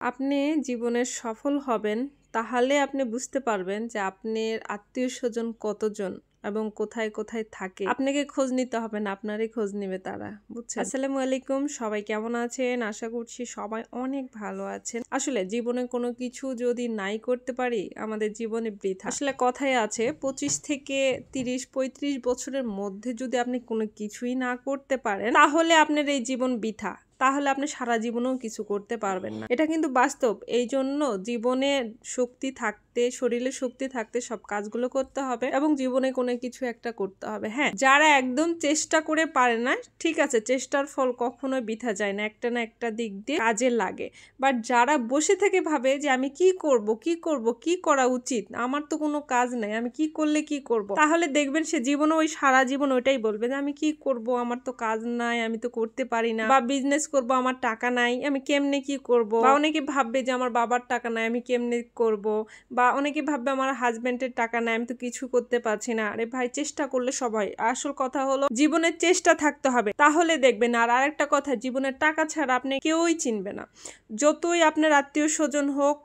আপনি জীবনে সফল হবেন, তাহলে আপনি বুঝতে পারবেন যে আপনার আত্মীয়স্বজন কতজন এবং কোথায়, কোথায় থাকে। আপনাকে খোঁজ নিতে হবে না, আপনারই খোঁজ নিবে তারা। বুঝছেন? আসসালামু আলাইকুম। সবাই কেমন আছেন? আশা করছি সবাই অনেক ভালো আছেন। আসলে জীবনে কোনো কিছু যদি নাই করতে পারি, আমাদের জীবনে বৃথা। আসলে কথায় আছে 25 থেকে 30-35 বছরের মধ্যে যদি আপনি কোনো কিছুই না করতে পারেন, তাহলে আপনার এই জীবন বৃথা। তাহলে আপনি সারা জীবনেও কিছু করতে পারবেন না। এটা কিন্তু বাস্তব। এই জন্য জীবনে শক্তি থাকতে, শরীরে শক্তি থাকতে সব কাজগুলো করতে হবে এবং জীবনে কোনো কিছু একটা করতে হবে। হ্যাঁ, যারা একদম চেষ্টা করে পারে না, ঠিক আছে, চেষ্টার ফল কখনোই বৃথা যায় না, একটা না একটা দিক দিয়ে কাজে লাগে। বাট যারা বসে থেকে ভাবে যে আমি কি করব, কি করব, কি করা উচিত, আমার তো কোনো কাজ নাই, আমি কি করলে কি করব, তাহলে দেখবেন সে জীবনে ওই সারা জীবন ওইটাই বলবে যে আমি কি করব, আমার তো কাজ নাই, আমি তো করতে পারি না, বা বিজনেস করব, আমার টাকা নাই, আমি কেমনে কি করব, বা অনেকে ভাববে যে আমার বাবার টাকা নাই, আমি কেমনে করব, বা অনেকে ভাববে আমার হাজবেন্ডের টাকা নাই, আমি তো কিছু করতে পারছি না। আরে ভাই, চেষ্টা করলে সবাই। আসল কথা হলো জীবনের চেষ্টা থাকতে হবে, তাহলে দেখবেন। আর আরেকটা কথা, জীবনের টাকা ছাড়া আপনি কেউই চিনবে না। যতই আপনার আত্মীয় স্বজন হোক,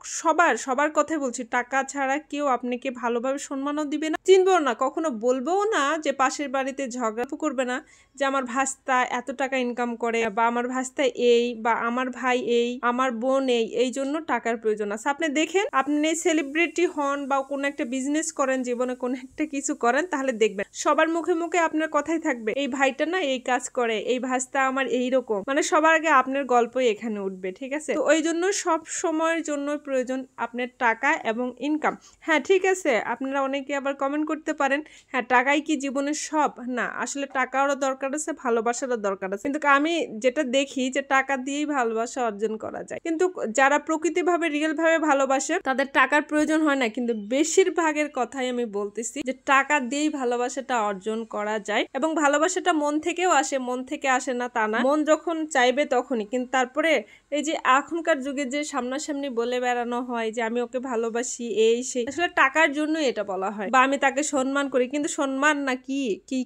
সবার কথাই বলছি, টাকা ছাড়া কেউ আপনাকে ভালোভাবে সম্মানও দিবে না, চিনবেও না, কখনো বলবেও না যে পাশের বাড়িতে ঝগড়া করবে না যে আমার ভাস্তা এত টাকা ইনকাম করে, বা আমার ভাস্তা এই, বা আমার ভাই এই, আমার বোন এই, এই জন্য টাকার প্রয়োজন আছে। আপনি দেখেন, আপনি সেলিব্রিটি হন বা কোনো একটা বিজনেস করেন, জীবনে কোনো একটা কিছু করেন, তাহলে দেখবেন সবার মুখে মুখে আপনার কথাই থাকবে, এই ভাইটা না এই কাজ করে, এই ভাস্তা আমার এইরকম, মানে সবার আগে আপনার গল্পই এখানে উঠবে। ঠিক আছে? তো ওই জন্য সব সময়ের জন্য প্রয়োজন আপনার টাকা এবং ইনকাম। হ্যাঁ, ঠিক আছে, আপনারা অনেকে আবার কমেন্ট করতে পারেন, হ্যাঁ টাকাই কি জীবনের সব? না, আসলে টাকারও দরকার আছে, ভালোবাসারও দরকার আছে। কিন্তু আমি যেটা দেখি যে টাকা দিয়েই ভালোবাসা অর্জন করা যায়। কিন্তু যারা প্রকৃতিভাবে রিয়েল ভাবে ভালোবাসে, তাদের টাকার প্রয়োজন হয় না। কিন্তু বেশিরভাগের কথাই আমি বলতেছি যে টাকা দিয়েই ভালোবাসাটা অর্জন করা যায়, এবং ভালোবাসাটা মন থেকেও আসে, মন থেকে আসে না তা না, মন যখন চাইবে তখনই। কিন্তু তারপরে এই যে এখনকার যুগে যে সামনাসামনি বলে বেড়ানো হয় যে আমি ওকে ভালোবাসি, এই সেই, আসলে টাকার জন্যই এটা বলা হয়, বা আমি তাকে সম্মান করি, কিন্তু সম্মান না কি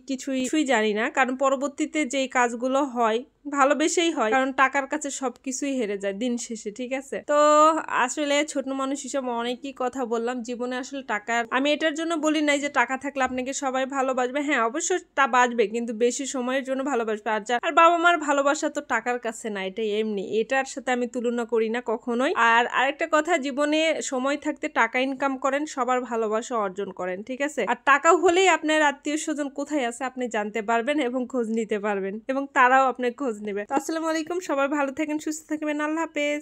কিছুই জানি না। কারণ পরবর্তীতে যেই কাজগুলো হয় ভালোবেসেই হয়, কারণ টাকার কাছে সবকিছুই হেরে যায় দিন শেষে। ঠিক আছে? তো আসলে ছোট মানুষ হিসেবে অনেকই কথা বললাম। জীবনে আসলে টাকার, আমি এটার জন্য বলি নাই যে টাকা থাকলে আপনাকে সবাই ভালোবাসবে। হ্যাঁ, অবশ্যই তা বাসবে, কিন্তু বেশি সময়ের জন্য ভালোবাসবে। আর বাবা মার ভালোবাসা তো টাকার কাছে না, এটা এমনি, এটার সাথে আমি তুলনা করি না কখনোই। আর আরেকটা কথা, জীবনে সময় থাকতে টাকা ইনকাম করেন, সবার ভালোবাসা অর্জন করেন। ঠিক আছে? আর টাকা হলেই আপনার আত্মীয় স্বজন কোথায় আছে আপনি জানতে পারবেন এবং খোঁজ নিতে পারবেন, এবং তারাও আপনার খোঁজ নেবে। তো আসসালামু আলাইকুম, সবাই ভালো থাকেন, সুস্থ থাকবেন, আল্লাহ হাফেজ।